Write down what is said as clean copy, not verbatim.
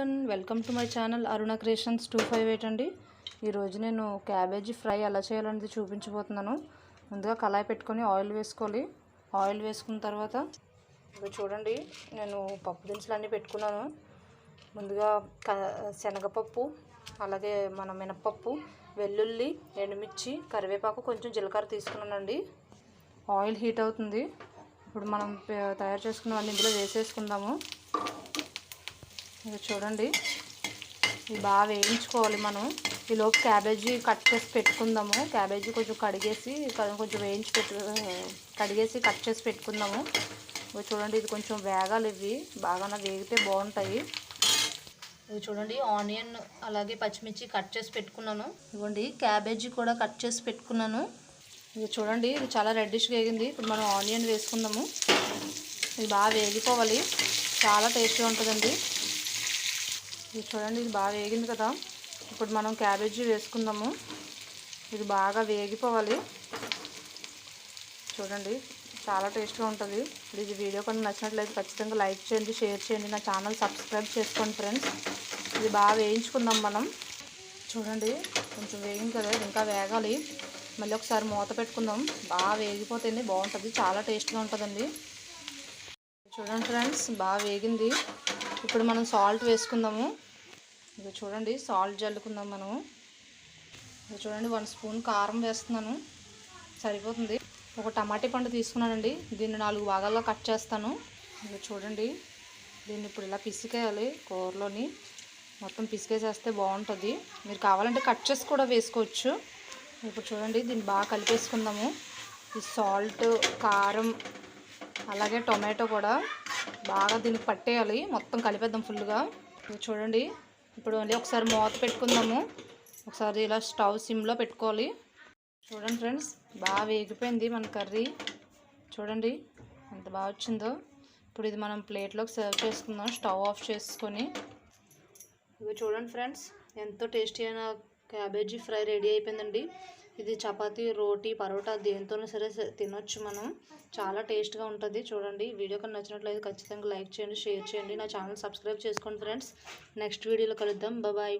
Everyone, welcome to my channel Aruna creations 258 అండి. ఈరోజు నేను క్యాబేజీ ఫ్రై ఎలా చేయాలనేది చూపించబోతున్నాను. ముందుగా కళాయి పెట్టుకొని ఆయిల్ వేసుకోవాలి. ఆయిల్ వేసుకున్న తర్వాత ఇప్పుడు చూడండి, నేను పప్పు దినుసులు అన్నీ పెట్టుకున్నాను. ముందుగా శనగపప్పు, అలాగే మన మినపప్పు, వెల్లుల్లి, ఎండుమిర్చి, కరివేపాకు, కొంచెం జీలకర్ర తీసుకున్నానండి. ఆయిల్ హీట్ అవుతుంది. ఇప్పుడు మనం తయారు చేసుకున్నవన్నీ ఇందులో వేసేసుకుందాము. ఇది చూడండి, ఇది బాగా వేయించుకోవాలి. మనం ఈలోపు క్యాబేజీ కట్ చేసి పెట్టుకుందాము. క్యాబేజీ కొంచెం కొంచెం కడిగేసి కట్ చేసి పెట్టుకుందాము. ఇది చూడండి, ఇది కొంచెం వేగాలి. ఇవి బాగా వేగితే బాగుంటాయి. ఇది చూడండి, ఆనియన్ అలాగే పచ్చిమిర్చి కట్ చేసి పెట్టుకున్నాను. ఇదిగోండి, క్యాబేజీ కూడా కట్ చేసి పెట్టుకున్నాను. ఇది చూడండి, ఇది చాలా రెడ్డిష్గా వేగింది. ఇప్పుడు మనం ఆనియన్ వేసుకుందాము. ఇది బాగా వేగిపోవాలి, చాలా టేస్ట్గా ఉంటుందండి. ఇది చూడండి, ఇది బాగా వేగింది కదా. ఇప్పుడు మనం క్యాబేజీ వేసుకుందాము. ఇది బాగా వేగిపోవాలి. చూడండి, చాలా టేస్ట్గా ఉంటుంది. ఇది వీడియో కొన్ని నచ్చినట్లయితే ఖచ్చితంగా లైక్ చేయండి, షేర్ చేయండి, నా ఛానల్ సబ్స్క్రైబ్ చేసుకోండి ఫ్రెండ్స్. ఇది బాగా వేయించుకుందాం మనం. చూడండి, కొంచెం వేగింది కదా, ఇంకా వేగాలి. మళ్ళీ ఒకసారి మూత పెట్టుకుందాం. బాగా వేగిపోతుంది, బాగుంటుంది, చాలా టేస్ట్గా ఉంటుందండి. చూడండి ఫ్రెండ్స్, బాగా వేగింది. ఇప్పుడు మనం సాల్ట్ వేసుకుందాము. ఇది చూడండి, సాల్ట్ జల్లుకుందాం మనము. ఇది చూడండి, 1 స్పూన్ కారం వేస్తున్నాను, సరిపోతుంది. ఒక టమాటా పండు తీసుకున్నానండి, దీన్ని 4 భాగాల్లో కట్ చేస్తాను. ఇది చూడండి, దీన్ని ఇప్పుడు ఇలా పిసికేయాలి. కూరలోని మొత్తం పిసికేసేస్తే బాగుంటుంది. మీరు కావాలంటే కట్ చేసి కూడా వేసుకోవచ్చు. ఇప్పుడు చూడండి, దీన్ని బాగా కలిపేసుకుందాము. ఈ సాల్ట్, కారం, అలాగే టొమాటో కూడా బాగా దీనికి పట్టేయాలి. మొత్తం కలిపేద్దాం ఫుల్గా. ఇది చూడండి, ఇప్పుడు మళ్ళీ ఒకసారి మూత పెట్టుకుందాము. ఒకసారి ఇలా స్టవ్ సిమ్లో పెట్టుకోవాలి. చూడండి ఫ్రెండ్స్, బాగా వేగిపోయింది మన కర్రీ. చూడండి ఎంత బాగా వచ్చిందో. ఇప్పుడు ఇది మనం ప్లేట్లోకి సర్వ్ చేసుకుందాం, స్టవ్ ఆఫ్ చేసుకొని. ఇవి చూడండి ఫ్రెండ్స్, ఎంతో టేస్టీ అయిన క్యాబేజీ ఫ్రై రెడీ అయిపోయిందండి. ఇది చపాతీ, రోటీ, పరోటా దేనితోనూ సరే తినొచ్చు మనం. చాలా టేస్ట్గా ఉంటుంది. చూడండి, వీడియో కన్నా నచ్చినట్లయితే ఖచ్చితంగా లైక్ చేయండి, షేర్ చేయండి, నా ఛానల్ సబ్స్క్రైబ్ చేసుకోండి ఫ్రెండ్స్. నెక్స్ట్ వీడియోలో కలుద్దాం. బాయ్.